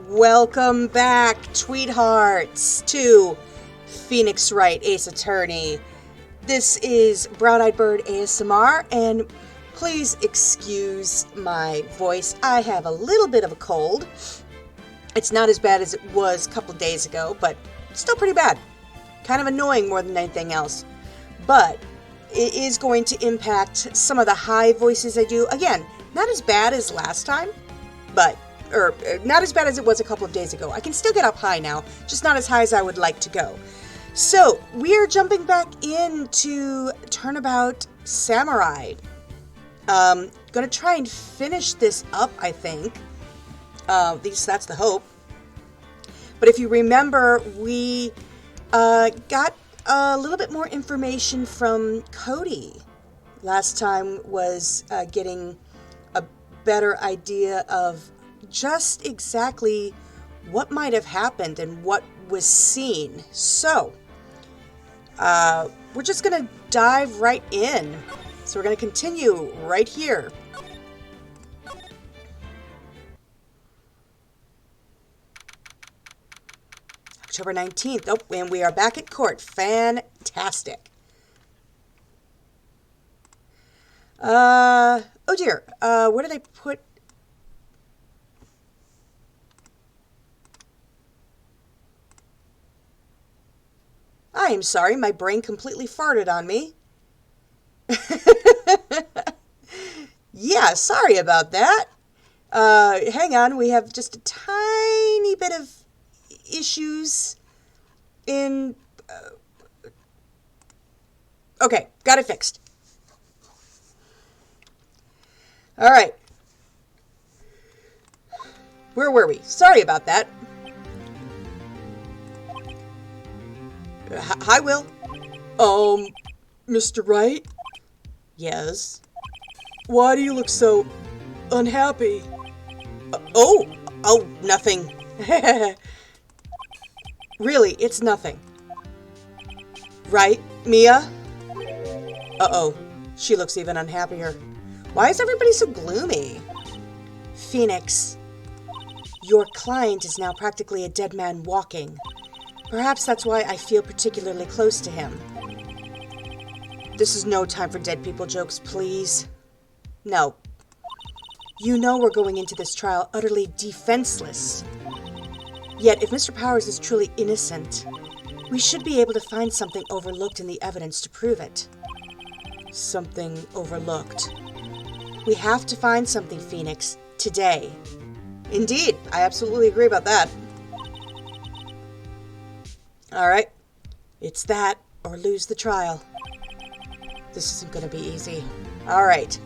Welcome back, Tweethearts, to Phoenix Wright, Ace Attorney. This is Brown Eyed Bird ASMR, and please excuse my voice. I have a little bit of a cold. It's not as bad as it was a couple of days ago, but still pretty bad. Kind of annoying more than anything else. But it is going to impact some of the high voices I do. Again, not as bad as last time, or not as bad as it was a couple of days ago. I can still get up high now, just not as high as I would like to go. So, we are jumping back into Turnabout Samurai. Gonna try and finish this up, I think. At least that's the hope. But if you remember, we got a little bit more information from Cody. Last time was getting a better idea of just exactly what might have happened and what was seen. So, we're just going to dive right in. So we're going to continue right here. October 19th. Oh, and we are back at court. Fantastic. Oh dear. Where did I put... I am sorry, my brain completely farted on me. Yeah, sorry about that. Hang on, we have just a tiny bit of issues in... okay, got it fixed. Alright. Where were we? Sorry about that. Hi, Will. Mr. Wright? Yes? Why do you look so unhappy? Oh, nothing. Really, it's nothing. Right, Mia? Uh-oh, she looks even unhappier. Why is everybody so gloomy? Phoenix, your client is now practically a dead man walking. Perhaps that's why I feel particularly close to him. This is no time for dead people jokes, please. No. You know we're going into this trial utterly defenseless. Yet, if Mr. Powers is truly innocent, we should be able to find something overlooked in the evidence to prove it. Something overlooked. We have to find something, Phoenix, today. Indeed, I absolutely agree about that. Alright, it's that or lose the trial. This isn't going to be easy. Alright.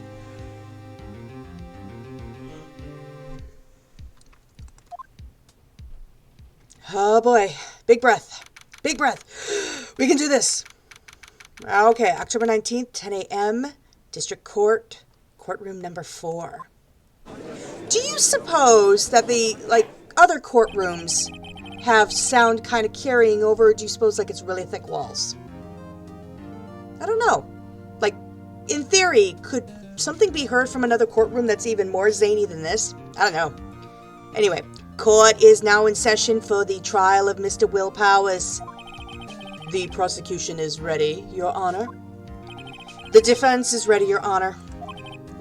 Oh boy, big breath. Big breath. We can do this. Okay, October 19th, 10 a.m., District Court, courtroom number 4. Do you suppose that the, other courtrooms have sound kind of carrying over, or do you suppose, it's really thick walls? I don't know. In theory, could something be heard from another courtroom that's even more zany than this? I don't know. Anyway, court is now in session for the trial of Mr. Will Powers. The prosecution is ready, Your Honor. The defense is ready, Your Honor.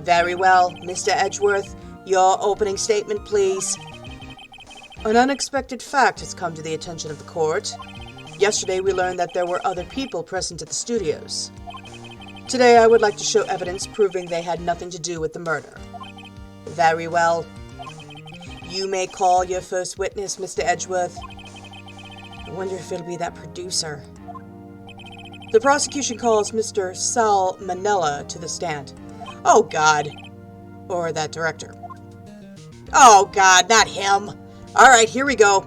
Very well, Mr. Edgeworth, your opening statement, please. An unexpected fact has come to the attention of the court. Yesterday we learned that there were other people present at the studios. Today I would like to show evidence proving they had nothing to do with the murder. Very well. You may call your first witness, Mr. Edgeworth. I wonder if it'll be that producer. The prosecution calls Mr. Sal Manella to the stand. Oh, God. Or that director. Oh, God, not him. All right, here we go.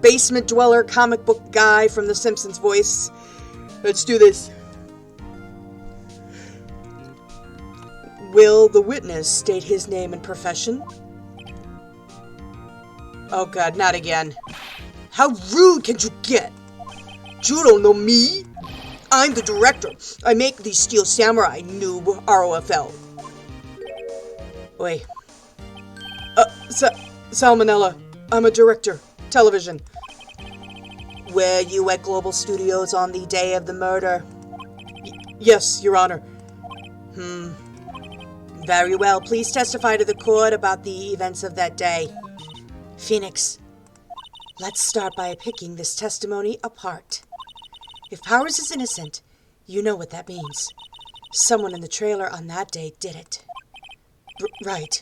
Basement dweller, comic book guy from The Simpsons voice. Let's do this. Will the witness state his name and profession? Oh, God, not again. How rude can you get? You don't know me. I'm the director. I make the Steel Samurai, noob, ROFL. Oi. Salmonella. I'm a director. Television. Were you at Global Studios on the day of the murder? Yes, Your Honor. Very well. Please testify to the court about the events of that day. Phoenix, let's start by picking this testimony apart. If Powers is innocent, you know what that means. Someone in the trailer on that day did it. Right.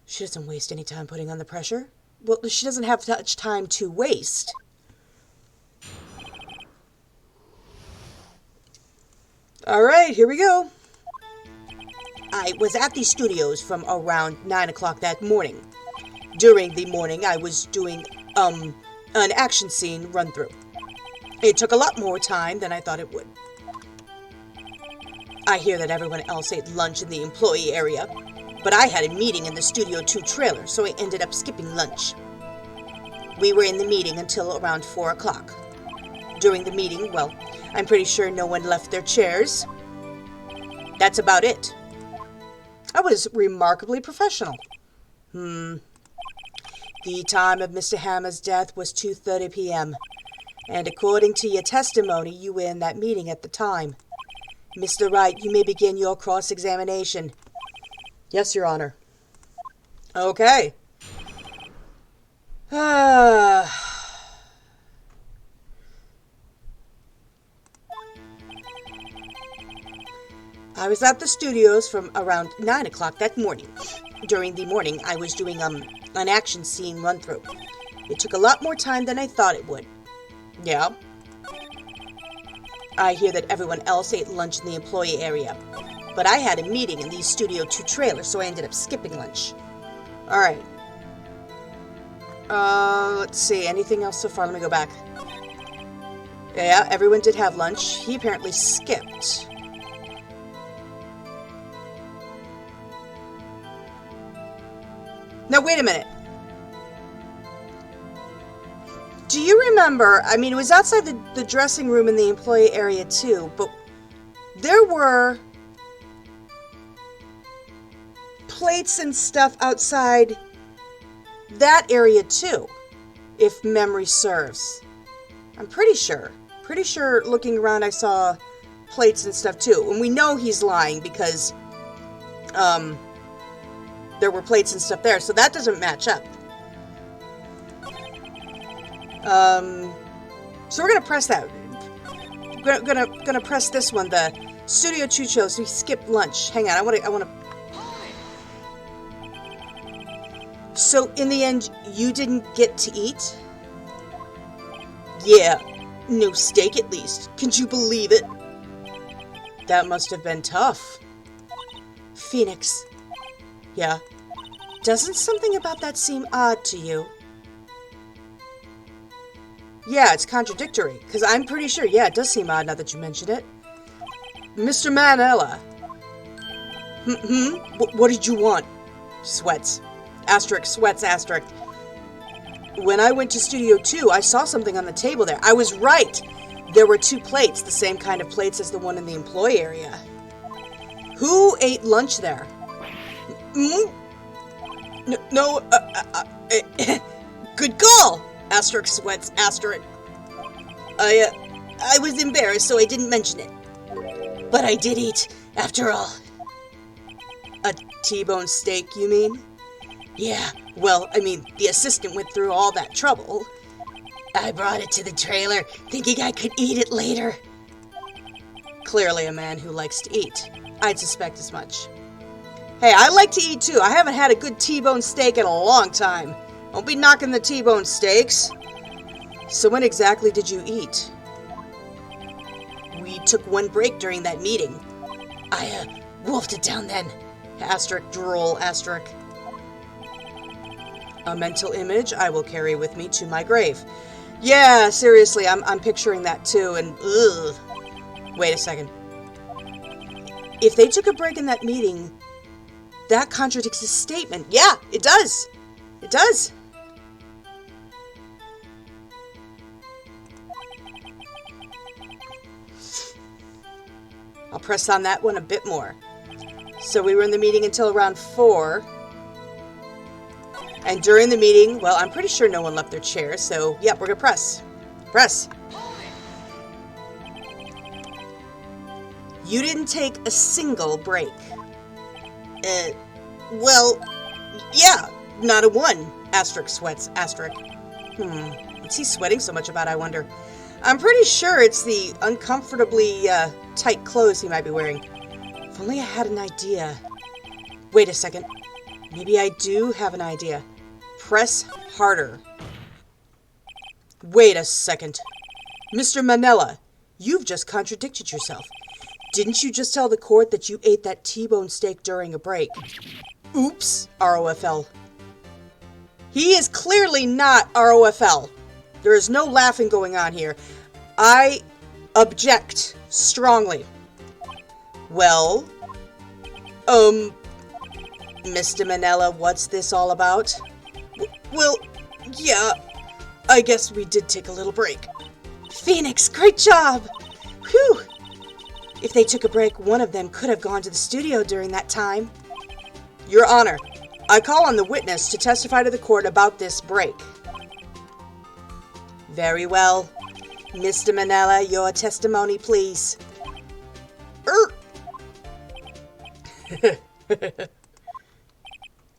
She doesn't waste any time putting on the pressure. Well, she doesn't have much time to waste. All right, here we go. I was at the studios from around 9 o'clock that morning. During the morning, I was doing, an action scene run-through. It took a lot more time than I thought it would. I hear that everyone else ate lunch in the employee area, but I had a meeting in the Studio 2 trailer, so I ended up skipping lunch. We were in the meeting until around 4 o'clock. During the meeting, well, I'm pretty sure no one left their chairs. That's about it. I was remarkably professional. The time of Mr. Hammer's death was 2:30 p.m., and according to your testimony, you were in that meeting at the time. Mr. Wright, you may begin your cross-examination. Yes, Your Honor. Okay. I was at the studios from around 9 o'clock that morning. During the morning, I was doing an action scene run-through. It took a lot more time than I thought it would. Yeah. I hear that everyone else ate lunch in the employee area, but I had a meeting in the Studio 2 trailer, so I ended up skipping lunch. All right. Let's see. Anything else so far? Let me go back. Yeah, everyone did have lunch. He apparently skipped. Now, wait a minute. Do you remember, I mean, it was outside the dressing room in the employee area too, but there were plates and stuff outside that area too, if memory serves. I'm pretty sure. Pretty sure looking around I saw plates and stuff too. And we know he's lying because there were plates and stuff there, so that doesn't match up. So we're gonna press that. Gonna press this one. The Studio 2 shows we skipped lunch. Hang on, I wanna. So in the end, you didn't get to eat? Yeah, no steak at least. Can you believe it? That must have been tough. Phoenix. Yeah. Doesn't something about that seem odd to you? Yeah, it's contradictory, because I'm pretty sure, yeah, it does seem odd now that you mentioned it. Mr. Manella. What did you want? Sweats. Asterisk, sweats, asterisk. When I went to Studio 2, I saw something on the table there. I was right. There were 2 plates, the same kind of plates as the one in the employee area. Who ate lunch there? No, good call! Asterisk, sweats, asterisk. I was embarrassed, so I didn't mention it. But I did eat, after all. A T-bone steak, you mean? Yeah, well, I mean, the assistant went through all that trouble. I brought it to the trailer, thinking I could eat it later. Clearly a man who likes to eat. I'd suspect as much. Hey, I like to eat too. I haven't had a good T-bone steak in a long time. Don't be knocking the T-bone steaks. So when exactly did you eat? We took one break during that meeting. I, wolfed it down then. Asterisk, drool, asterisk. A mental image I will carry with me to my grave. Yeah, seriously, I'm picturing that too, and ugh. Wait a second. If they took a break in that meeting, that contradicts his statement. Yeah, it does. It does. I'll press on that one a bit more. So we were in the meeting until around 4. And during the meeting, well, I'm pretty sure no one left their chair, so, yep, we're gonna press. Press. You didn't take a single break. Well, yeah, not a one. Asterisk sweats, asterisk. What's he sweating so much about, I wonder? I'm pretty sure it's the uncomfortably tight clothes he might be wearing. If only I had an idea. Wait a second. Maybe I do have an idea. Press harder. Wait a second. Mr. Manella, you've just contradicted yourself. Didn't you just tell the court that you ate that T-bone steak during a break? Oops, ROFL. He is clearly not ROFL. There is no laughing going on here. I object strongly. Well, Mr. Manella, what's this all about? Well, yeah, I guess we did take a little break. Phoenix, great job! Whew! If they took a break, one of them could have gone to the studio during that time. Your Honor, I call on the witness to testify to the court about this break. Very well. Mr. Manella, your testimony, please.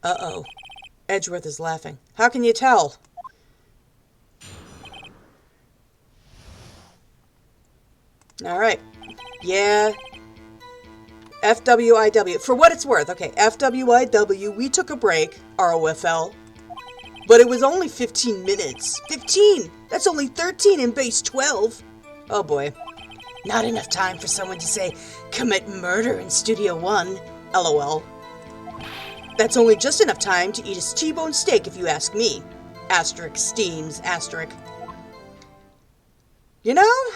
Uh-oh. Edgeworth is laughing. How can you tell? Alright. Yeah. FWIW. For what it's worth. Okay, FWIW, we took a break. ROFL. But it was only 15 minutes. 15! That's only 13 in base 12. Oh boy. Not enough time for someone to say, commit murder in Studio 1. LOL. That's only just enough time to eat a T-bone steak if you ask me. Asterisk steams, asterisk. You know,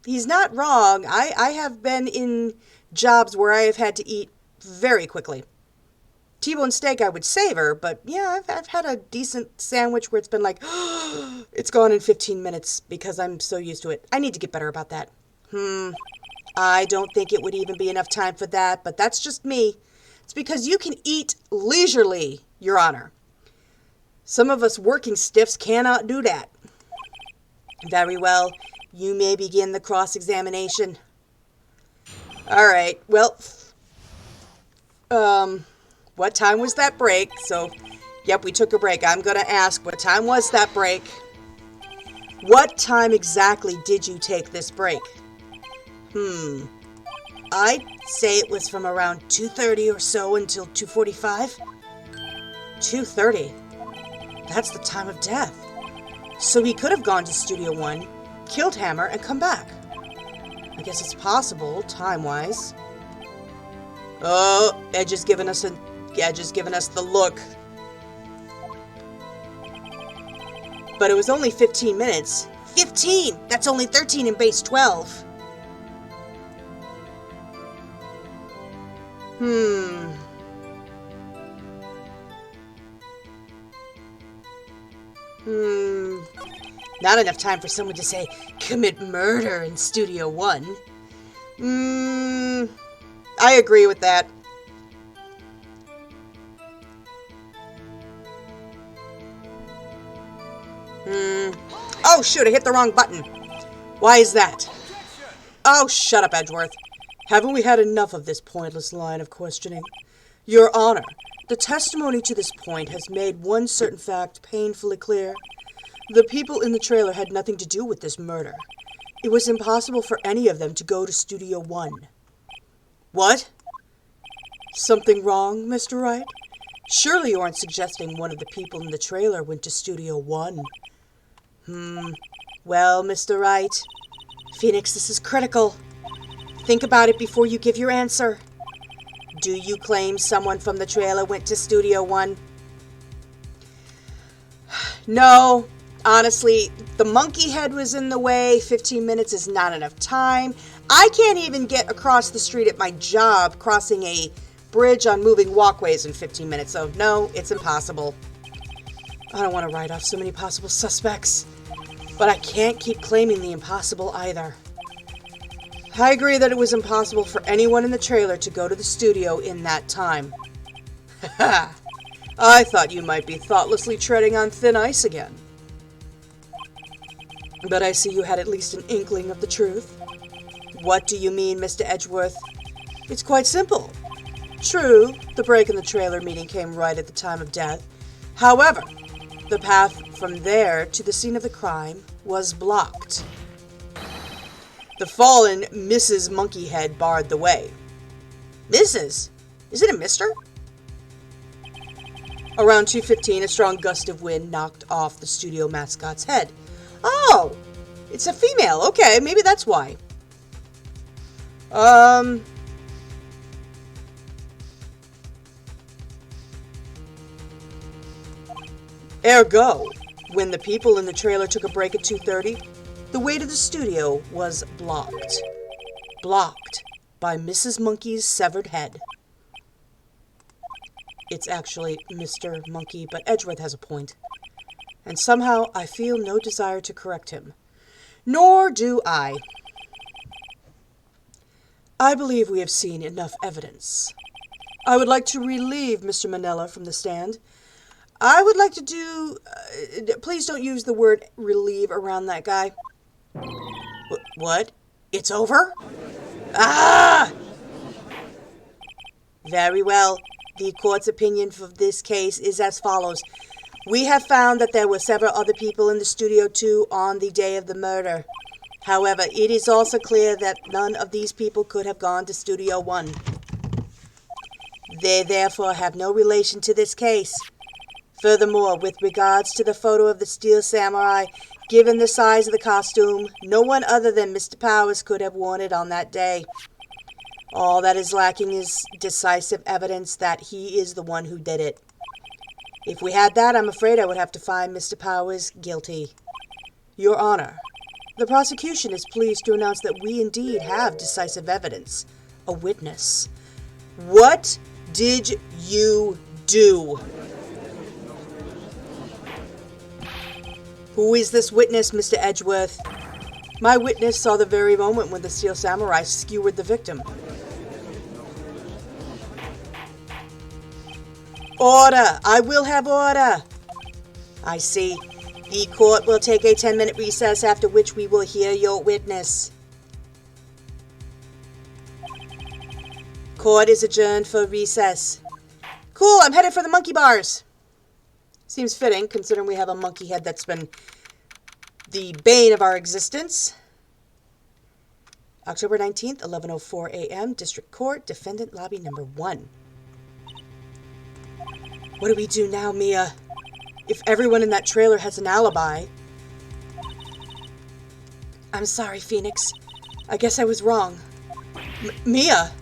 he's not wrong. I have been in jobs where I have had to eat very quickly. T-bone steak I would savor, but yeah, I've had a decent sandwich where it's been like, it's gone in 15 minutes because I'm so used to it. I need to get better about that. I don't think it would even be enough time for that, but that's just me. It's because you can eat leisurely, Your Honor. Some of us working stiffs cannot do that. Very well. You may begin the cross-examination. Alright, well, what time was that break? So, yep, we took a break. I'm going to ask, what time was that break? What time exactly did you take this break? I'd say it was from around 2:30 or so until 2:45. 2:30? That's the time of death. So he could have gone to Studio 1, killed Hammer, and come back. I guess it's possible, time-wise. Oh, Edge has given us the look. But it was only 15 minutes. 15! That's only 13 in base 12. Not enough time for someone to say, commit murder in Studio 1. I agree with that. Oh, shoot, I hit the wrong button. Why is that? Oh, shut up, Edgeworth. Haven't we had enough of this pointless line of questioning? Your Honor, the testimony to this point has made one certain fact painfully clear. The people in the trailer had nothing to do with this murder. It was impossible for any of them to go to Studio 1. What? Something wrong, Mr. Wright? Surely you aren't suggesting one of the people in the trailer went to Studio 1. Well, Mr. Wright, Phoenix, this is critical. Think about it before you give your answer. Do you claim someone from the trailer went to Studio 1? No, honestly, the monkey head was in the way. 15 minutes is not enough time. I can't even get across the street at my job crossing a bridge on moving walkways in 15 minutes, so no, it's impossible. I don't want to write off so many possible suspects, but I can't keep claiming the impossible either. I agree that it was impossible for anyone in the trailer to go to the studio in that time. I thought you might be thoughtlessly treading on thin ice again. But I see you had at least an inkling of the truth. What do you mean, Mr. Edgeworth? It's quite simple. True, the break in the trailer meeting came right at the time of death. However, the path from there to the scene of the crime was blocked. The fallen Mrs. Monkeyhead barred the way. Mrs.? Is it a mister? Around 2:15, a strong gust of wind knocked off the studio mascot's head. Oh, it's a female. Okay, maybe that's why. Ergo, when the people in the trailer took a break at 2:30, the way to the studio was blocked. Blocked by Mrs. Monkey's severed head. It's actually Mr. Monkey, but Edgeworth has a point. And somehow I feel no desire to correct him. Nor do I. I believe we have seen enough evidence. I would like to relieve Mr. Manella from the stand. I would like to do... please don't use the word relieve around that guy. What? It's over? Ah! Very well. The court's opinion for this case is as follows. We have found that there were several other people in the studio too on the day of the murder. However, it is also clear that none of these people could have gone to Studio 1. They therefore have no relation to this case. Furthermore, with regards to the photo of the Steel Samurai, given the size of the costume, no one other than Mr. Powers could have worn it on that day. All that is lacking is decisive evidence that he is the one who did it. If we had that, I'm afraid I would have to find Mr. Powers guilty. Your Honor, the prosecution is pleased to announce that we indeed have decisive evidence. A witness. What did you do? Who is this witness, Mr. Edgeworth? My witness saw the very moment when the Steel Samurai skewered the victim. Order! I will have order! I see. The court will take a 10-minute recess, after which we will hear your witness. Court is adjourned for recess. Cool, I'm headed for the monkey bars. Seems fitting, considering we have a monkey head that's been the bane of our existence. October 19th, 11:04 a.m., District Court, Defendant Lobby Number 1. What do we do now, Mia? If everyone in that trailer has an alibi... I'm sorry, Phoenix. I guess I was wrong. Mia!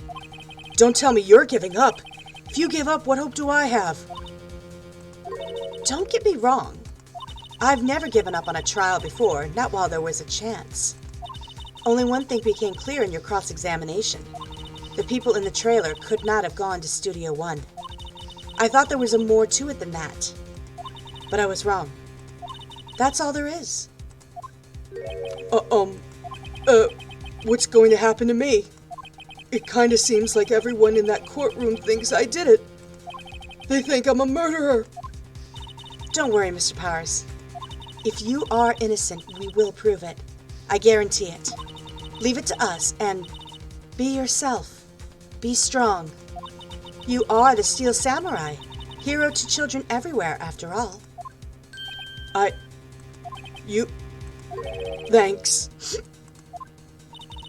Don't tell me you're giving up. If you give up, what hope do I have? Don't get me wrong. I've never given up on a trial before, not while there was a chance. Only one thing became clear in your cross-examination. The people in the trailer could not have gone to Studio 1. I thought there was more to it than that. But I was wrong. That's all there is. What's going to happen to me? It kind of seems like everyone in that courtroom thinks I did it. They think I'm a murderer. Don't worry, Mr. Powers. If you are innocent, we will prove it. I guarantee it. Leave it to us and be yourself. Be strong. You are the Steel Samurai, hero to children everywhere, after all. Thanks.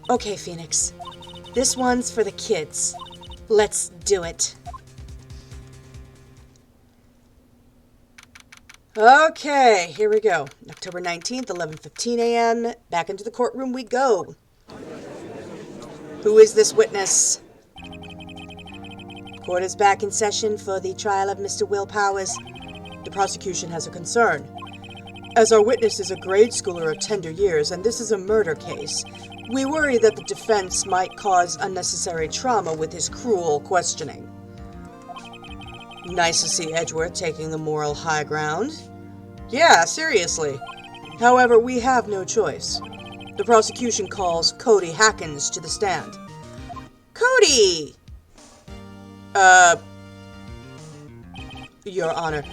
Okay, Phoenix. This one's for the kids. Let's do it. Okay, here we go. October 19th, 11:15 a.m. Back into the courtroom we go. Who is this witness? Court is back in session for the trial of Mr. Will Powers. The prosecution has a concern. As our witness is a grade schooler of tender years, and this is a murder case, we worry that the defense might cause unnecessary trauma with his cruel questioning. Nice to see Edgeworth taking the moral high ground. Yeah, seriously. However, we have no choice. The prosecution calls Cody Hackins to the stand. Cody! Your Honor,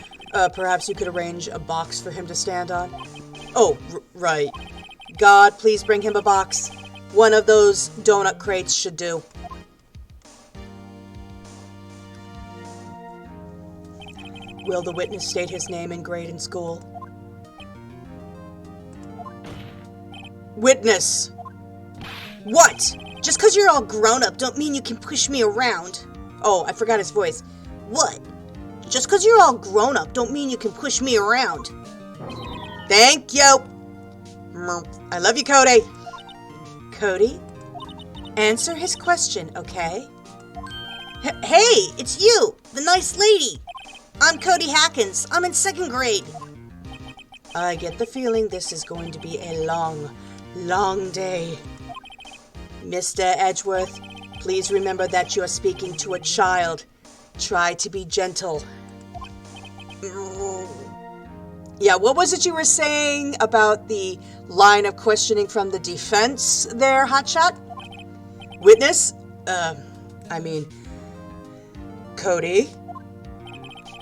perhaps you could arrange a box for him to stand on? Oh, right. God, please bring him a box. One of those donut crates should do. Will the witness state his name and grade in school? Witness! What? Just because you're all grown up don't mean you can push me around. Oh, I forgot his voice. What? Just because you're all grown up don't mean you can push me around. Thank you. I love you, Cody. Cody? Answer his question, okay? Hey, it's you, the nice lady. I'm Cody Hackins. I'm in 2nd grade. I get the feeling this is going to be a long, long day. Mr. Edgeworth, please remember that you are speaking to a child. Try to be gentle. Yeah, what was it you were saying about the line of questioning from the defense there, Hotshot? Witness? Cody?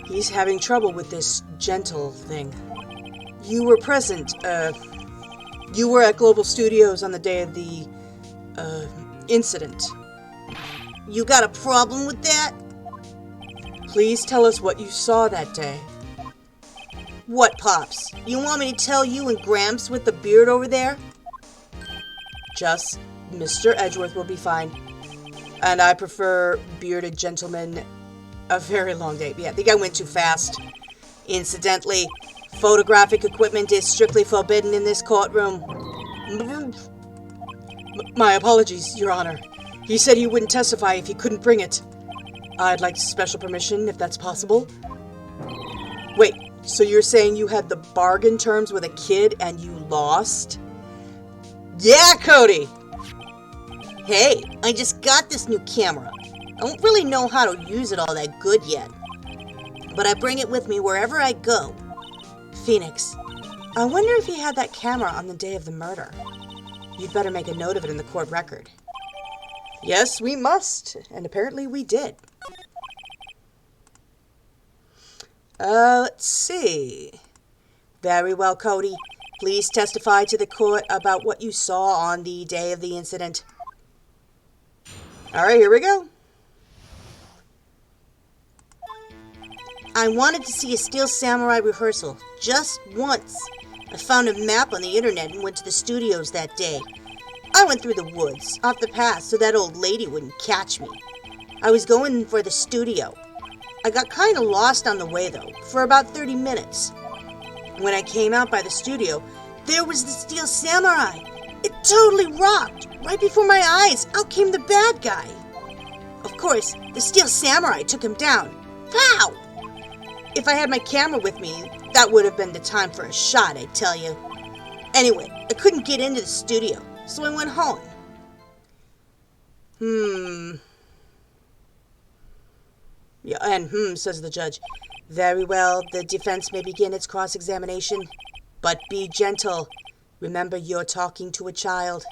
He's having trouble with this gentle thing. You were present, you were at Global Studios on the day of the, incident. You got a problem with that? Please tell us what you saw that day. What, Pops? You want me to tell you and Gramps with the beard over there? Just Mr. Edgeworth will be fine. And I prefer bearded gentlemen. A very long day. Yeah, I think I went too fast. Incidentally, photographic equipment is strictly forbidden in this courtroom. My apologies, Your Honor. He said he wouldn't testify if he couldn't bring it. I'd like special permission, if that's possible. Wait, so you're saying you had the bargain terms with a kid and you lost? Yeah, Cody! Hey, I just got this new camera. I don't really know how to use it all that good yet. But I bring it with me wherever I go. Phoenix, I wonder if he had that camera on the day of the murder. You'd better make a note of it in the court record. Yes, we must. And apparently we did. Let's see. Very well, Cody. Please testify to the court about what you saw on the day of the incident. All right, here we go. I wanted to see a Steel Samurai rehearsal, just once. I found a map on the internet and went to the studios that day. I went through the woods, off the path, so that old lady wouldn't catch me. I was going for the studio. I got kind of lost on the way, though, for about 30 minutes. When I came out by the studio, there was the Steel Samurai. It totally rocked. Right before my eyes, out came the bad guy. Of course, the Steel Samurai took him down. Pow! If I had my camera with me, that would have been the time for a shot, I tell you. Anyway, I couldn't get into the studio, so I went home. Yeah, and says the judge. Very well, the defense may begin its cross-examination, but be gentle. Remember, you're talking to a child.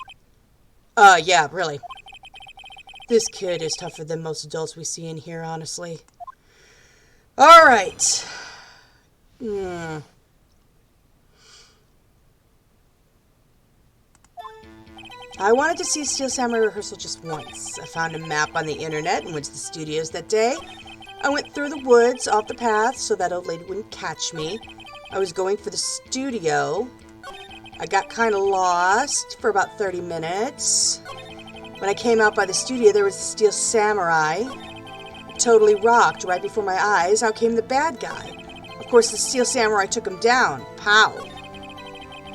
Yeah, really. This kid is tougher than most adults we see in here, honestly. All right. I wanted to see Steel Samurai rehearsal just once. I found a map on the internet and went to the studios that day. I went through the woods, off the path, so that old lady wouldn't catch me. I was going for the studio. I got kind of lost for about 30 minutes. When I came out by the studio, there was the Steel Samurai. It totally rocked right before my eyes. Out came the bad guy. Of course, the Steel Samurai took him down. Pow.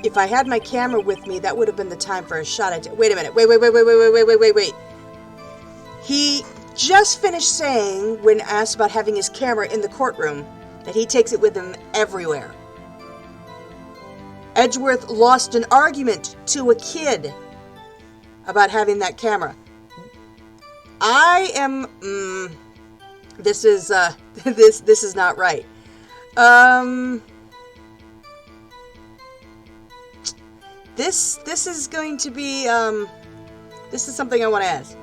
If I had my camera with me, that would have been the time for a shot. Wait a minute. Wait. He just finished saying, when asked about having his camera in the courtroom, that he takes it with him everywhere. Edgeworth lost an argument to a kid about having that camera. I am, this is not right. This is going to be, this is something I want to ask.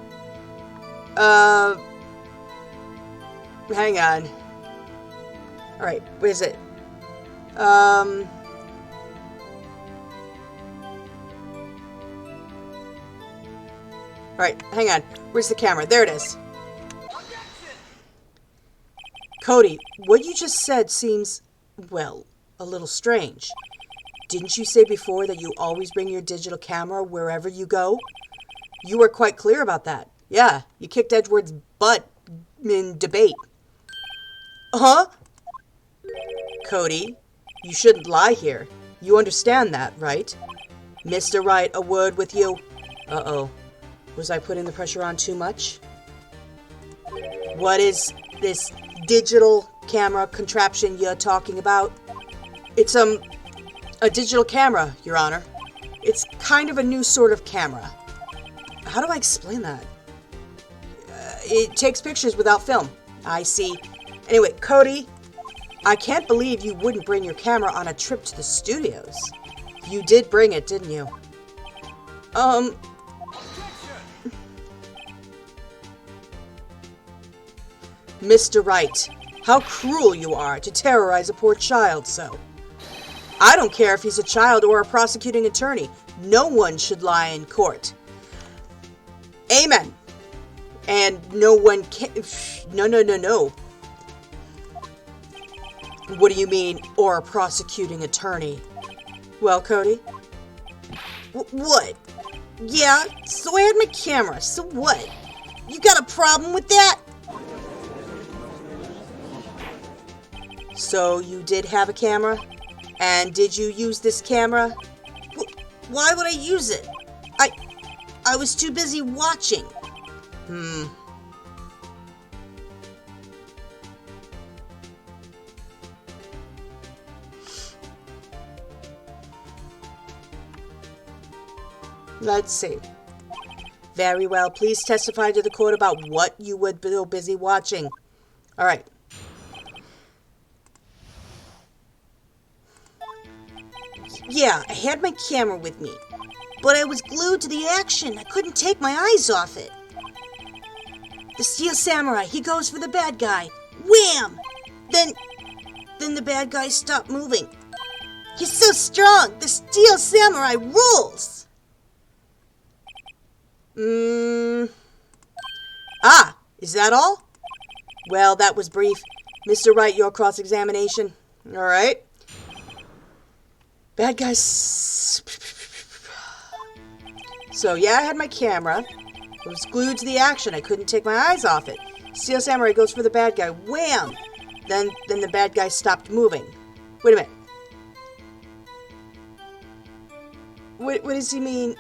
Hang on. Alright, where is it? Alright, hang on. Where's the camera? There it is. Cody, what you just said seems, well, a little strange. Didn't you say before that you always bring your digital camera wherever you go? You were quite clear about that. Yeah, you kicked Edgeworth's butt in debate. Huh? Cody, you shouldn't lie here. You understand that, right? Mr. Wright, a word with you. Uh-oh. Was I putting the pressure on too much? What is this digital camera contraption you're talking about? It's, a digital camera, Your Honor. It's kind of a new sort of camera. How do I explain that? It takes pictures without film. I see. Anyway, Cody, I can't believe you wouldn't bring your camera on a trip to the studios. You did bring it, didn't you? Mr. Wright, how cruel you are to terrorize a poor child so. I don't care if he's a child or a prosecuting attorney. No one should lie in court. Amen. And no one can... No. What do you mean, or a prosecuting attorney? Well, Cody? What? Yeah, so I had my camera, so what? You got a problem with that? So you did have a camera? And did you use this camera? Why would I use it? I was too busy watching. Let's see. Very well. Please testify to the court about what you were so busy watching. All right. Yeah, I had my camera with me, but I was glued to the action. I couldn't take my eyes off it. The Steel Samurai, he goes for the bad guy. Wham! Then the bad guy stopped moving. He's so strong. The Steel Samurai rules. Ah, is that all? Well, that was brief. Mr. Wright, your cross-examination. All right. Bad guys. So, yeah, I had my camera. It was glued to the action. I couldn't take my eyes off it. Steel Samurai goes for the bad guy. Wham! Then the bad guy stopped moving. Wait a minute. What does he mean?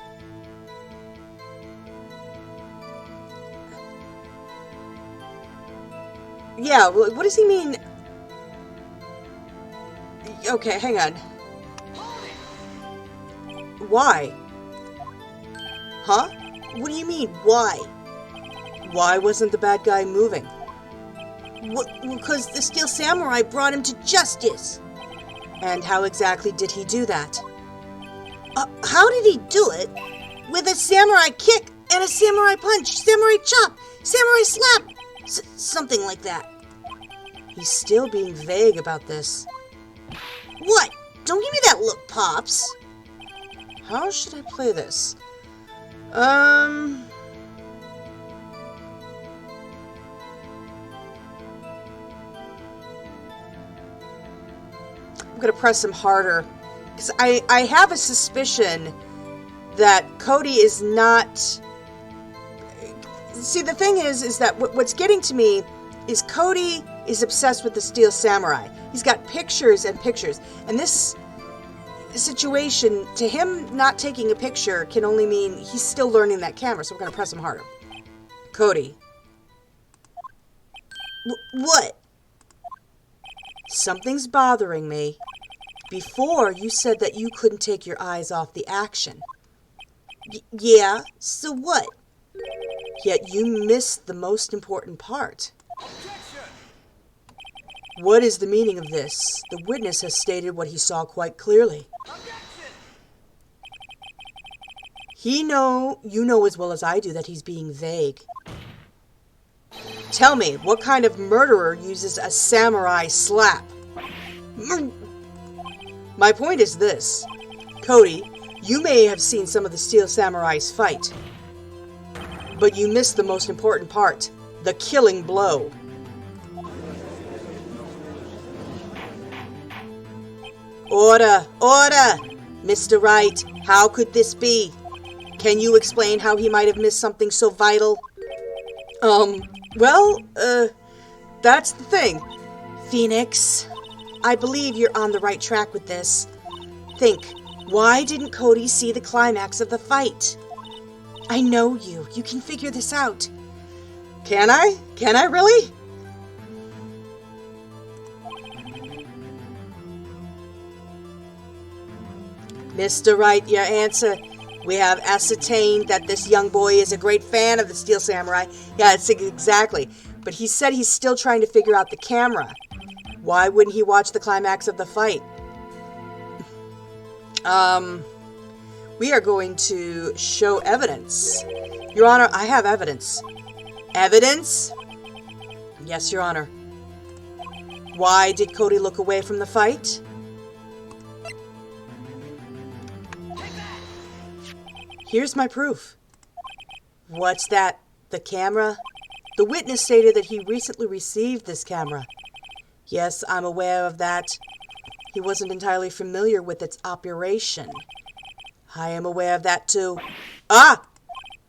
Yeah, what does he mean? Okay, hang on. Why? Huh? What do you mean, why? Why wasn't the bad guy moving? Because the Steel Samurai brought him to justice. And how exactly did he do that? How did he do it? With a samurai kick and a samurai punch, samurai chop, samurai slap, something like that. He's still being vague about this. What? Don't give me that look, Pops. How should I play this? I'm gonna press him harder. Because I have a suspicion that Cody is not... See, the thing is that what's getting to me is Cody is obsessed with the Steel Samurai. He's got pictures and pictures. And this situation, to him not taking a picture can only mean he's still learning that camera, so I'm going to press him harder. Cody. What? Something's bothering me. Before, you said that you couldn't take your eyes off the action. Yeah, so what? Yet you missed the most important part. What is the meaning of this? The witness has stated what he saw quite clearly. You know as well as I do that he's being vague. Tell me, what kind of murderer uses a samurai slap? My point is this. Cody, you may have seen some of the Steel Samurais fight, but you missed the most important part, the killing blow. Order! Order! Mr. Wright, how could this be? Can you explain how he might have missed something so vital? That's the thing. Phoenix, I believe you're on the right track with this. Think, why didn't Cody see the climax of the fight? I know you. You can figure this out. Can I? Can I really? Mr. Wright, your answer. We have ascertained that this young boy is a great fan of the Steel Samurai. Yeah, it's exactly. But he said he's still trying to figure out the camera. Why wouldn't he watch the climax of the fight? We are going to show evidence. Your Honor, I have evidence. Evidence? Yes, Your Honor. Why did Cody look away from the fight? Here's my proof. What's that? The camera? The witness stated that he recently received this camera. Yes, I'm aware of that. He wasn't entirely familiar with its operation. I am aware of that too. Ah!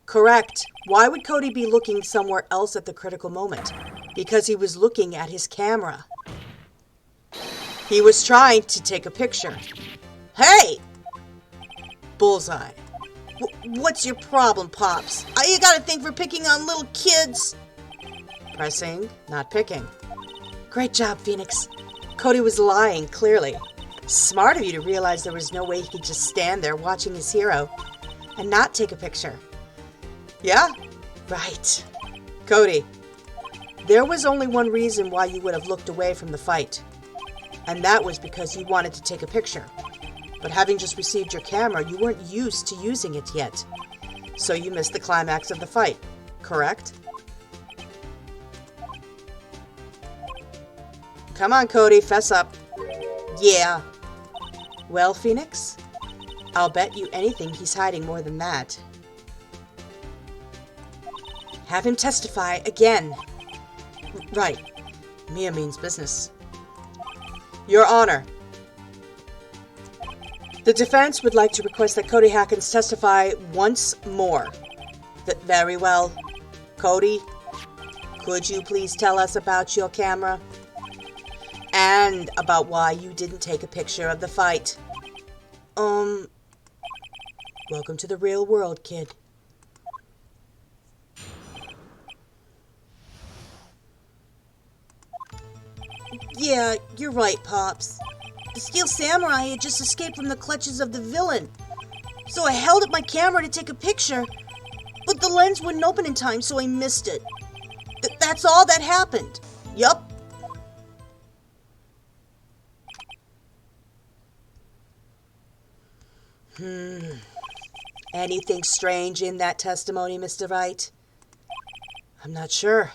Correct. Why would Cody be looking somewhere else at the critical moment? Because he was looking at his camera. He was trying to take a picture. Hey! Bullseye. What's your problem, Pops? You got a thing for picking on little kids? Pressing, not picking. Great job, Phoenix. Cody was lying, clearly. Smart of you to realize there was no way he could just stand there watching his hero and not take a picture. Yeah? Right. Cody, there was only one reason why you would have looked away from the fight, and that was because you wanted to take a picture. But having just received your camera, you weren't used to using it yet. So you missed the climax of the fight, correct? Come on, Cody, fess up. Yeah. Well, Phoenix, I'll bet you anything he's hiding more than that. Have him testify again. Right. Mia means business. Your Honor. The defense would like to request that Cody Hackins testify once more. Very well. Cody, could you please tell us about your camera? And about why you didn't take a picture of the fight. Welcome to the real world, kid. Yeah, you're right, Pops. The Steel Samurai had just escaped from the clutches of the villain. So I held up my camera to take a picture, but the lens wouldn't open in time, so I missed it. That's all that happened. Yup. Anything strange in that testimony, Mr. Wright? I'm not sure,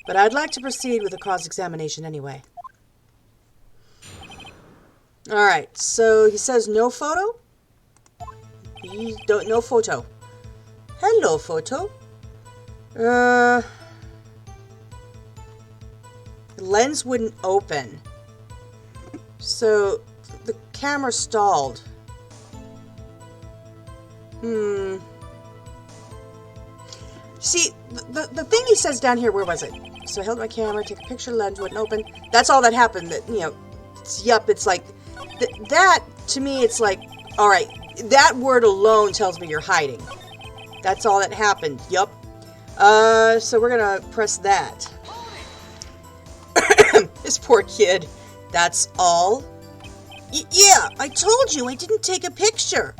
but I'd like to proceed with the cross-examination anyway. Alright, so he says no photo? No photo. Hello, photo. Lens wouldn't open. So, the camera stalled. See, the thing he says down here, where was it? So I held my camera, take a picture, lens wouldn't open. That's all that happened. That, you know, it's like, that, to me, it's like, alright, that word alone tells me you're hiding. That's all that happened. Yup. So we're gonna press that. This poor kid. That's all? Yeah, I told you I didn't take a picture.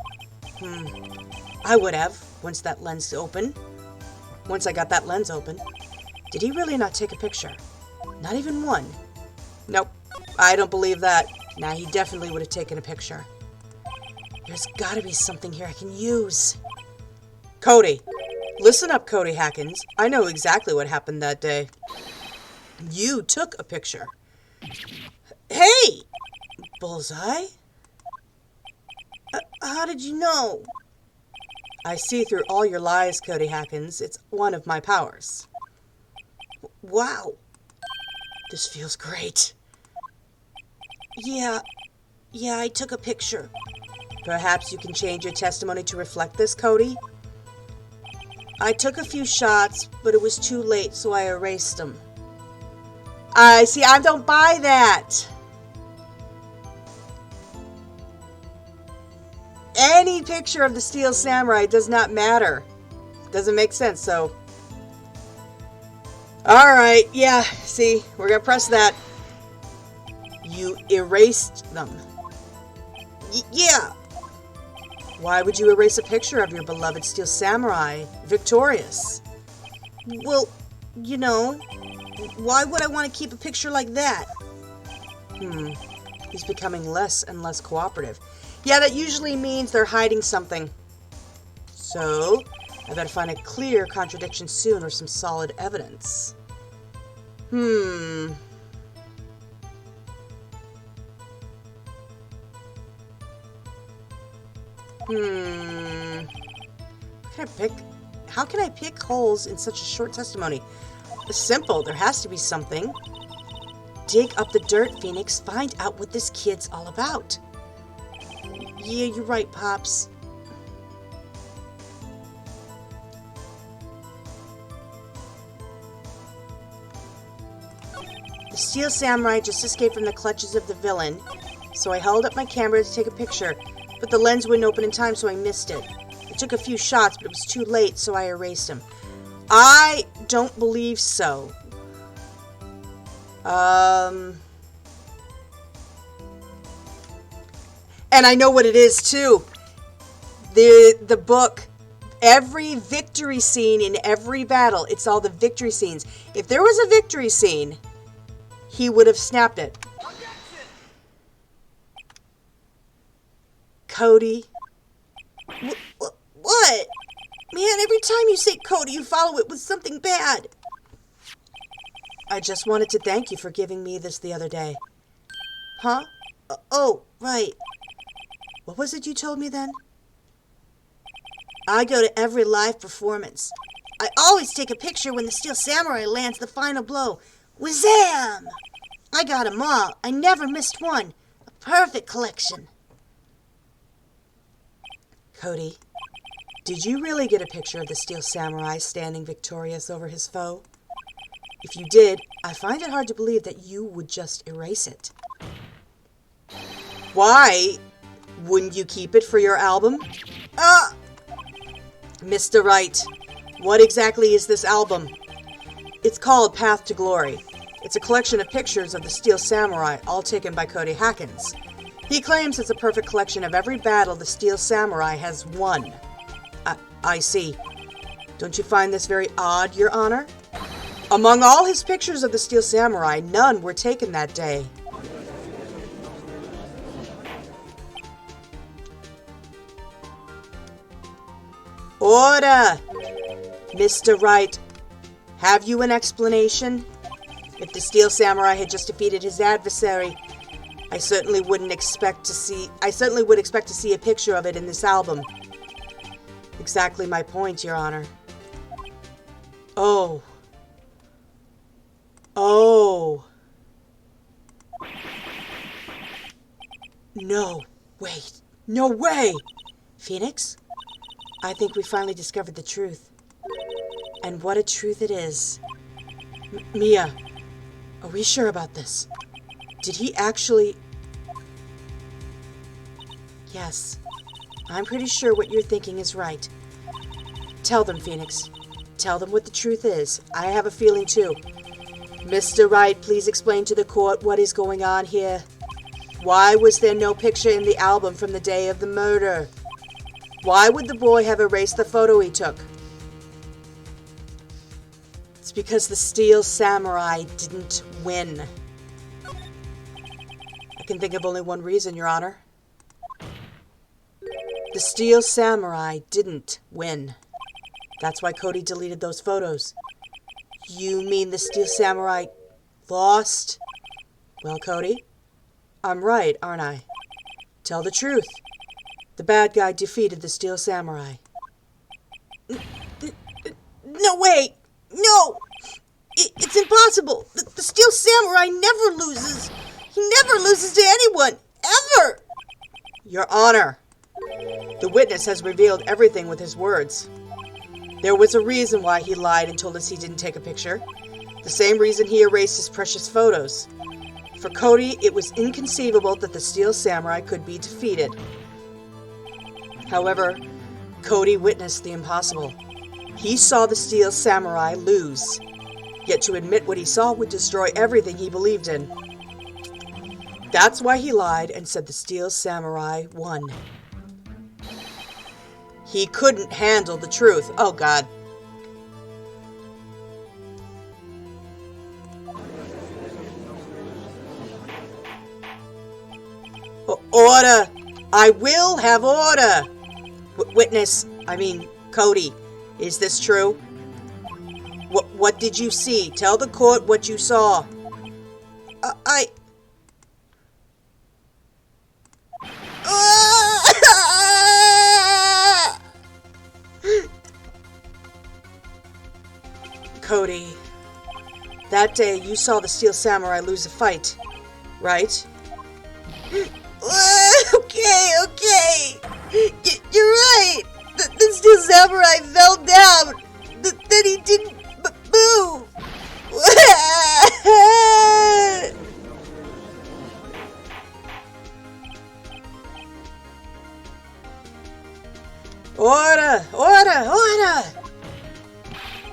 I would have, once that lens opened. Once I got that lens open. Did he really not take a picture? Not even one? Nope. I don't believe that. Nah, he definitely would have taken a picture. There's gotta be something here I can use. Cody. Listen up, Cody Hackins. I know exactly what happened that day. You took a picture. Hey! bullseye? How did you know? I see through all your lies, Cody Hackins. It's one of my powers. Wow. This feels great. Yeah, I took a picture. Perhaps you can change your testimony to reflect this, Cody? I took a few shots, but it was too late, so I erased them. I don't buy that. Any picture of the Steel Samurai does not matter. Doesn't make sense, so. Alright, yeah, see, we're gonna press that. You erased them. Yeah. Why would you erase a picture of your beloved Steel Samurai, victorious? Well, you know, why would I want to keep a picture like that? He's becoming less and less cooperative. Yeah, that usually means they're hiding something. So, I better find a clear contradiction soon or some solid evidence. How can I pick holes in such a short testimony? Simple, there has to be something. Dig up the dirt, Phoenix. Find out what this kid's all about. Yeah, you're right, Pops. The Steel Samurai just escaped from the clutches of the villain, so I held up my camera to take a picture, but the lens wouldn't open in time, so I missed it. I took a few shots, but it was too late, so I erased them. I don't believe so. And I know what it is, too. The book, every victory scene in every battle, it's all the victory scenes. If there was a victory scene, he would have snapped it. Cody. What? Man, every time you say Cody, you follow it with something bad. I just wanted to thank you for giving me this the other day. Huh? Oh, right. What was it you told me then? I go to every live performance. I always take a picture when the Steel Samurai lands the final blow. Wazam! I got 'em all. I never missed one. A perfect collection. Cody, did you really get a picture of the Steel Samurai standing victorious over his foe? If you did, I find it hard to believe that you would just erase it. Why? Wouldn't you keep it for your album? Mr. Wright, what exactly is this album? It's called Path to Glory. It's a collection of pictures of the Steel Samurai, all taken by Cody Hackins. He claims it's a perfect collection of every battle the Steel Samurai has won. I see. Don't you find this very odd, Your Honor? Among all his pictures of the Steel Samurai, none were taken that day. Order! Mr. Wright, have you an explanation? If the Steel Samurai had just defeated his adversary, I certainly would expect to see a picture of it in this album. Exactly my point, Your Honor. Oh. No, wait. No way! Phoenix? I think we finally discovered the truth. And what a truth it is. Mia, are we sure about this? Did he actually... Yes. I'm pretty sure what you're thinking is right. Tell them, Phoenix. Tell them what the truth is. I have a feeling too. Mr. Wright, please explain to the court what is going on here. Why was there no picture in the album from the day of the murder? Why would the boy have erased the photo he took? It's because the Steel Samurai didn't win. I can think of only one reason, Your Honor. The Steel Samurai didn't win. That's why Cody deleted those photos. You mean the Steel Samurai lost? Well, Cody, I'm right, aren't I? Tell the truth. The bad guy defeated the Steel Samurai. No way! No! It's impossible! The Steel Samurai never loses! He never loses to anyone! Ever! Your Honor, the witness has revealed everything with his words. There was a reason why he lied and told us he didn't take a picture. The same reason he erased his precious photos. For Cody, it was inconceivable that the Steel Samurai could be defeated. However, Cody witnessed the impossible. He saw the Steel Samurai lose. Yet to admit what he saw would destroy everything he believed in. That's why he lied and said the Steel Samurai won. He couldn't handle the truth. Oh, God. Order! I will have order! Witness, Cody, is this true? What did you see? Tell the court what you saw. Cody, that day you saw the Steel Samurai lose a fight, right? Okay. You're right. The Steel Samurai fell down. Then he didn't move. Order!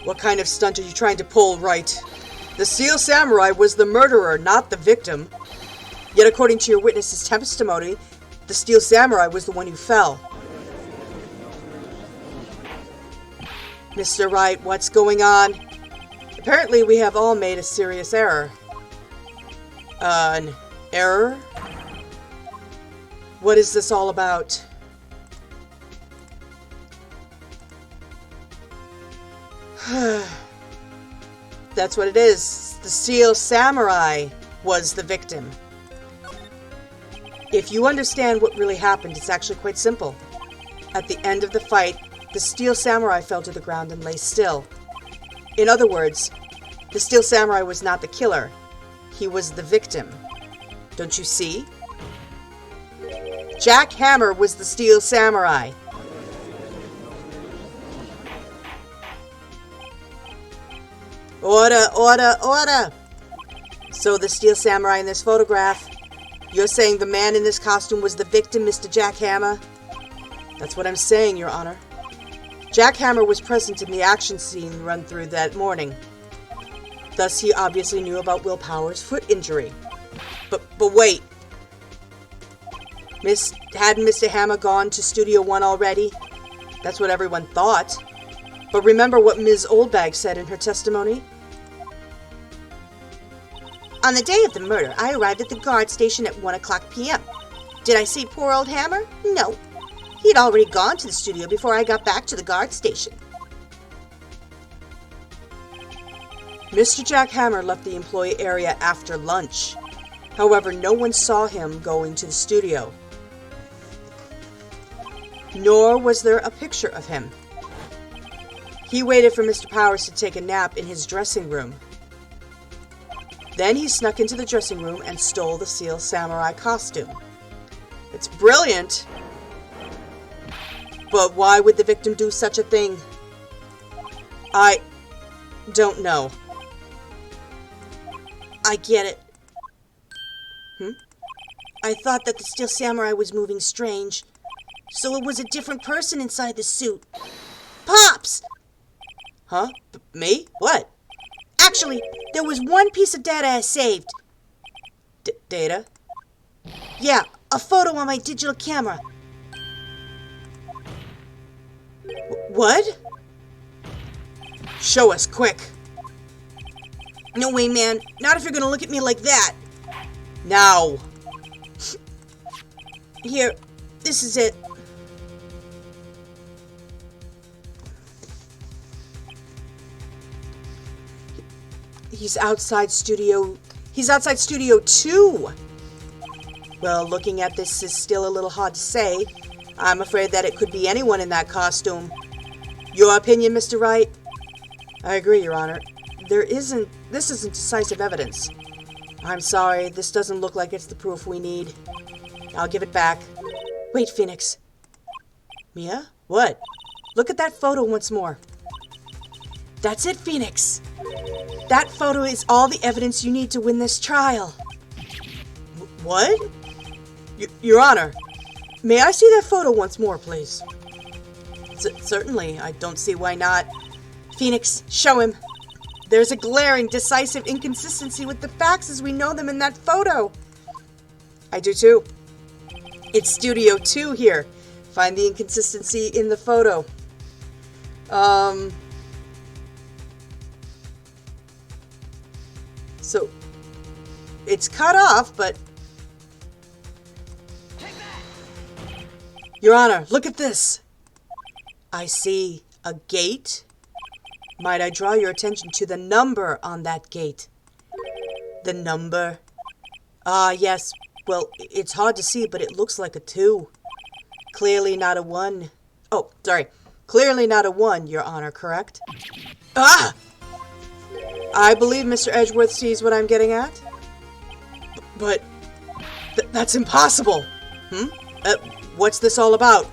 What kind of stunt are you trying to pull, Wright? The Steel Samurai was the murderer, not the victim. Yet according to your witness's testimony, the Steel Samurai was the one who fell. Mr. Wright, what's going on? Apparently we have all made a serious error. An error? What is this all about? That's what it is. The Steel Samurai was the victim. If you understand what really happened, it's actually quite simple. At the end of the fight, the Steel Samurai fell to the ground and lay still. In other words, the Steel Samurai was not the killer. He was the victim. Don't you see? Jack Hammer was the Steel Samurai. Order! So the Steel Samurai in this photograph, you're saying the man in this costume was the victim, Mr. Jack Hammer? That's what I'm saying, Your Honor. Jack Hammer was present in the action scene run through that morning. Thus, he obviously knew about Will Power's foot injury. But wait. Hadn't Mr. Hammer gone to Studio 1 already? That's what everyone thought. But remember what Ms. Oldbag said in her testimony? On the day of the murder, I arrived at the guard station at 1 o'clock p.m. Did I see poor old Hammer? No. He'd already gone to the studio before I got back to the guard station. Mr. Jack Hammer left the employee area after lunch. However, no one saw him going to the studio. Nor was there a picture of him. He waited for Mr. Powers to take a nap in his dressing room. Then he snuck into the dressing room and stole the Steel Samurai costume. It's brilliant. But why would the victim do such a thing? I don't know. I get it. I thought that the Steel Samurai was moving strange. So it was a different person inside the suit. Pops! Huh? Me? What? Actually, there was one piece of data I saved. Data? Yeah, a photo on my digital camera. What? Show us, quick. No way, man. Not if you're gonna look at me like that. Now. Here, this is it. He's outside Studio 2. Well, looking at this is still a little hard to say. I'm afraid that it could be anyone in that costume. Your opinion, Mr. Wright? I agree, Your Honor. This isn't decisive evidence. I'm sorry, this doesn't look like it's the proof we need. I'll give it back. Wait, Phoenix. Mia? What? Look at that photo once more. That's it, Phoenix. That photo is all the evidence you need to win this trial. What? Your Honor, may I see that photo once more, please? Certainly, I don't see why not. Phoenix, show him. There's a glaring, decisive inconsistency with the facts as we know them in that photo. I do too. It's Studio 2 here. Find the inconsistency in the photo. So, it's cut off, but... Your Honor, look at this. I see a gate. Might I draw your attention to the number on that gate? The number? Ah, yes. Well, it's hard to see, but it looks like a 2. Clearly not a 1. Oh, sorry. Clearly not a 1, Your Honor, correct? Ah! I believe Mr. Edgeworth sees what I'm getting at. But that's impossible. What's this all about?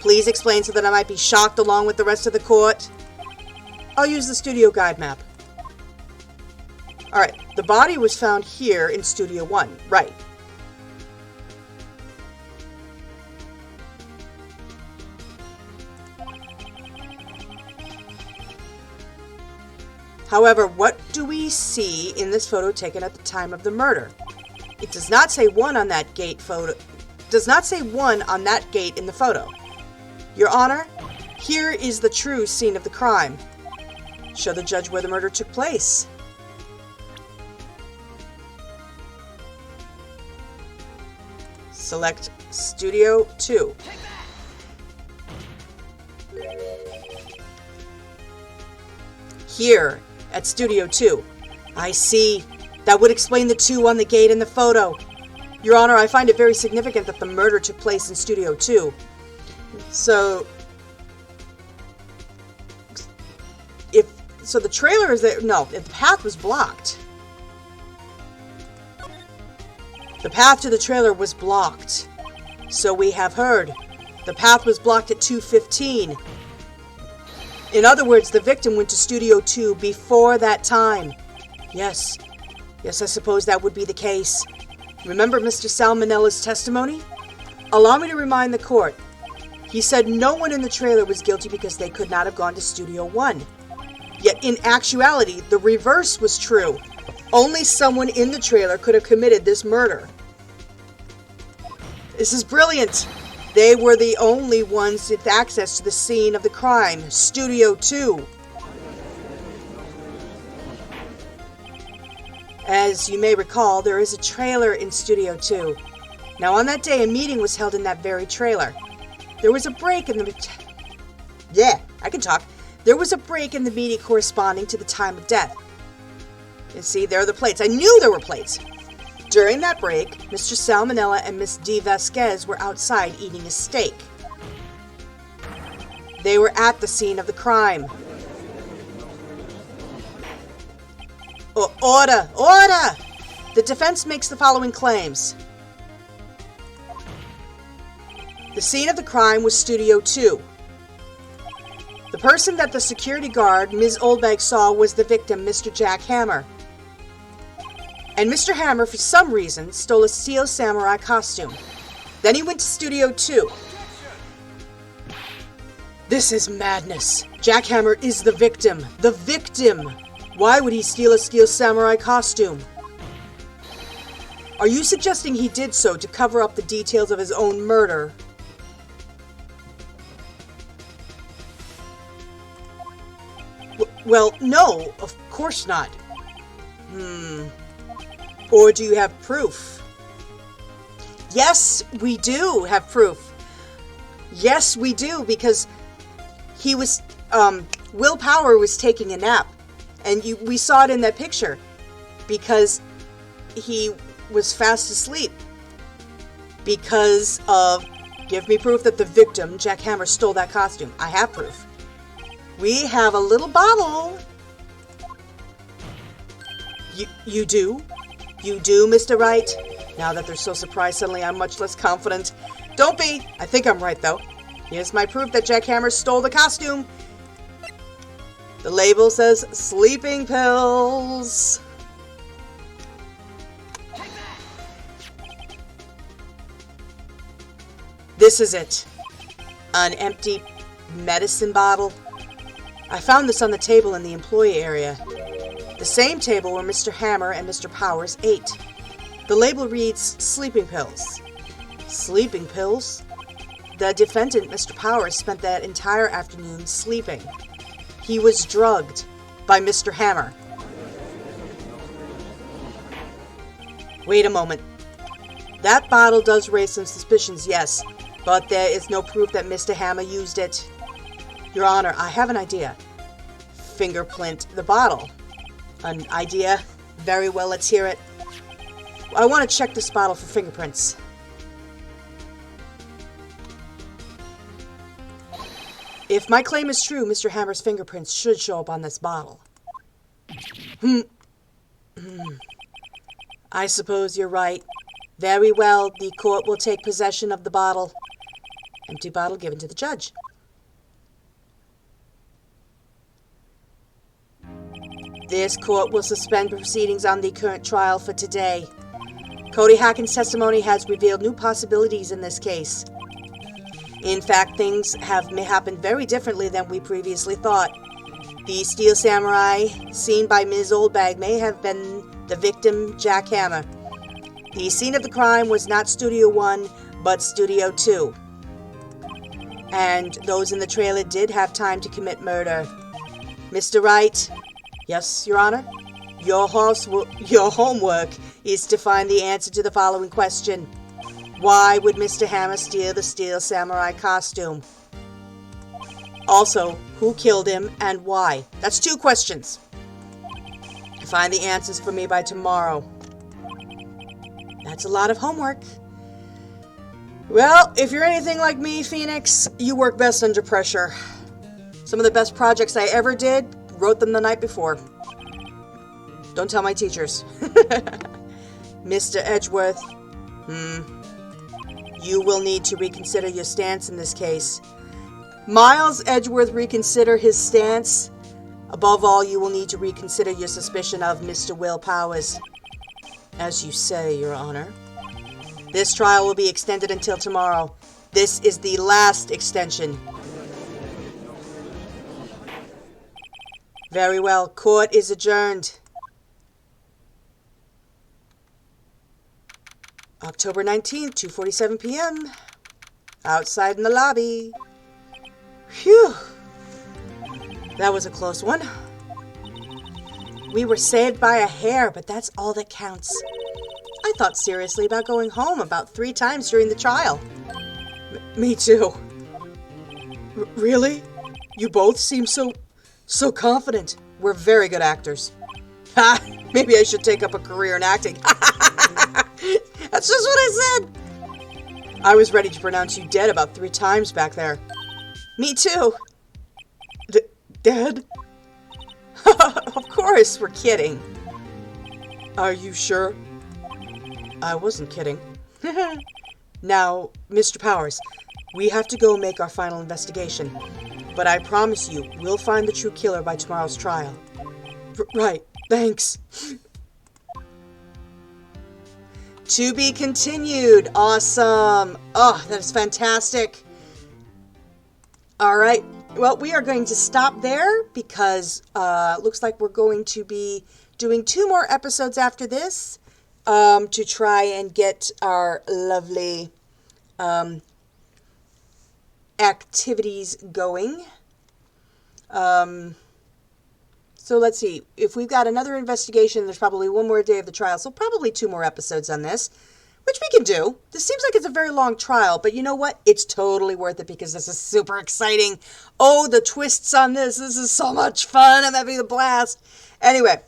Please explain so that I might be shocked along with the rest of the court. I'll use the studio guide map. Alright, the body was found here in Studio 1, right. However, what do we see in this photo taken at the time of the murder? It does not say 1 on that gate photo. Does not say 1 on that gate in the photo. Your Honor, here is the true scene of the crime. Show the judge where the murder took place. Select Studio 2. Here, at Studio 2. I see. That would explain the 2 on the gate in the photo. Your Honor, I find it very significant that the murder took place in Studio 2. So the trailer is there. No, the path was blocked. The path to the trailer was blocked. So we have heard. The path was blocked at 2:15. In other words, the victim went to Studio 2 before that time. Yes. Yes, I suppose that would be the case. Remember Mr. Salmonella's testimony? Allow me to remind the court. He said no one in the trailer was guilty because they could not have gone to Studio 1. Yet in actuality, the reverse was true. Only someone in the trailer could have committed this murder. This is brilliant. They were the only ones with access to the scene of the crime, Studio 2. As you may recall, there is a trailer in Studio 2. Now on that day, a meeting was held in that very trailer. There was a break in the... There was a break in the meeting corresponding to the time of death. You see, there are the plates. I knew there were plates. During that break, Mr. Salmonella and Miss D. Vasquez were outside eating a steak. They were at the scene of the crime. Order! Order! The defense makes the following claims. The scene of the crime was Studio 2. The person that the security guard, Ms. Oldbag, saw was the victim, Mr. Jack Hammer. And Mr. Hammer, for some reason, stole a steel samurai costume. Then he went to Studio 2. This is madness. Jack Hammer is the victim. The victim! Why would he steal a steel samurai costume? Are you suggesting he did so to cover up the details of his own murder? Well, no, of course not. Or do you have proof? Yes, we do have proof. Yes, we do, because he was, Will Power was taking a nap. And we saw it in that picture, because he was fast asleep. because of, give me proof that the victim, Jack Hammer, stole that costume. I have proof. We have a little bottle. You do? You do, Mr. Wright? Now that they're so surprised, suddenly I'm much less confident. Don't be! I think I'm right, though. Here's my proof that Jack Hammer stole the costume. The label says sleeping pills. This is it. An empty medicine bottle. I found this on the table in the employee area. The same table where Mr. Hammer and Mr. Powers ate. The label reads sleeping pills. Sleeping pills? The defendant, Mr. Powers, spent that entire afternoon sleeping. He was drugged by Mr. Hammer. Wait a moment. That bottle does raise some suspicions, yes, but there is no proof that Mr. Hammer used it. Your Honor, I have an idea. Fingerprint the bottle. An idea? Very well, let's hear it. I want to check this bottle for fingerprints. If my claim is true, Mr. Hammer's fingerprints should show up on this bottle. I suppose you're right. Very well, the court will take possession of the bottle. Empty bottle given to the judge. This court will suspend proceedings on the current trial for today. Cody Hacken's testimony has revealed new possibilities in this case. In fact, things may happen very differently than we previously thought. The Steel Samurai seen by Ms. Oldbag may have been the victim, Jack Hammer. The scene of the crime was not Studio 1, but Studio 2. And those in the trailer did have time to commit murder. Mr. Wright? Yes, Your Honor? Your homework is to find the answer to the following question. Why would Mr. Hammer steal the Steel Samurai costume? Also, who killed him and why? That's 2 questions. Find the answers for me by tomorrow. That's a lot of homework. Well, if you're anything like me, Phoenix, you work best under pressure. Some of the best projects I ever did, wrote them the night before. Don't tell my teachers. Mr. Edgeworth, you will need to reconsider your stance in this case. Miles Edgeworth, reconsider his stance. Above all, you will need to reconsider your suspicion of Mr. Will Powers. As you say, Your Honor. This trial will be extended until tomorrow. This is the last extension. Very well. Court is adjourned. October 19th, 2:47 p.m. Outside in the lobby. Phew. That was a close one. We were saved by a hair, but that's all that counts. I thought seriously about going home about 3 times during the trial. Me too. Really? You both seem so confident. We're very good actors. Ha! Maybe I should take up a career in acting. That's just what I said. I was ready to pronounce you dead about 3 times back there. Me too. Dead? Of course, we're kidding. Are you sure? I wasn't kidding. Now, Mr. Powers, we have to go make our final investigation. But I promise you, we'll find the true killer by tomorrow's trial. Right, thanks. To be continued. Awesome. Oh, that is fantastic. All right. Well, we are going to stop there because looks like we're going to be doing 2 more episodes after this to try and get our lovely activities going. So let's see. If we've got another investigation, there's probably 1 more day of the trial. So probably 2 more episodes on this, which we can do. This seems like it's a very long trial, but you know what? It's totally worth it because this is super exciting. Oh, the twists on this. This is so much fun. I'm having a blast. Anyway,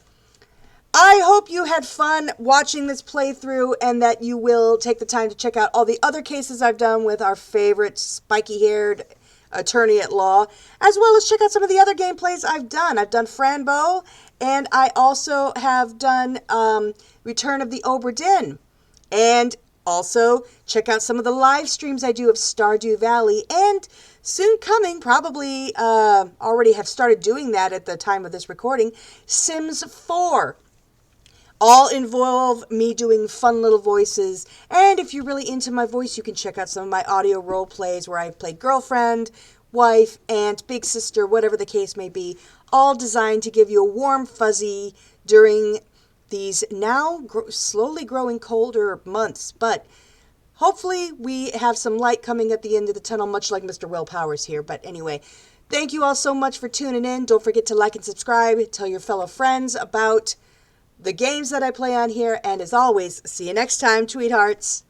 I I hope you had fun watching this playthrough and that you will take the time to check out all the other cases I've done with our favorite spiky-haired attorney at law, as well as check out some of the other gameplays I've done. I've done Franbo, and I also have done Return of the Obra Dinn. And also check out some of the live streams I do of Stardew Valley, and soon coming, probably already have started doing that at the time of this recording, Sims 4. All involve me doing fun little voices, and if you're really into my voice, you can check out some of my audio role plays where I've played girlfriend, wife, aunt, big sister, whatever the case may be, all designed to give you a warm fuzzy during these now slowly growing colder months. But hopefully we have some light coming at the end of the tunnel, much like Mr. Will Powers here. But anyway, thank you all so much for tuning in. Don't forget to like and subscribe. Tell your fellow friends about the games that I play on here. And as always, see you next time, Tweethearts.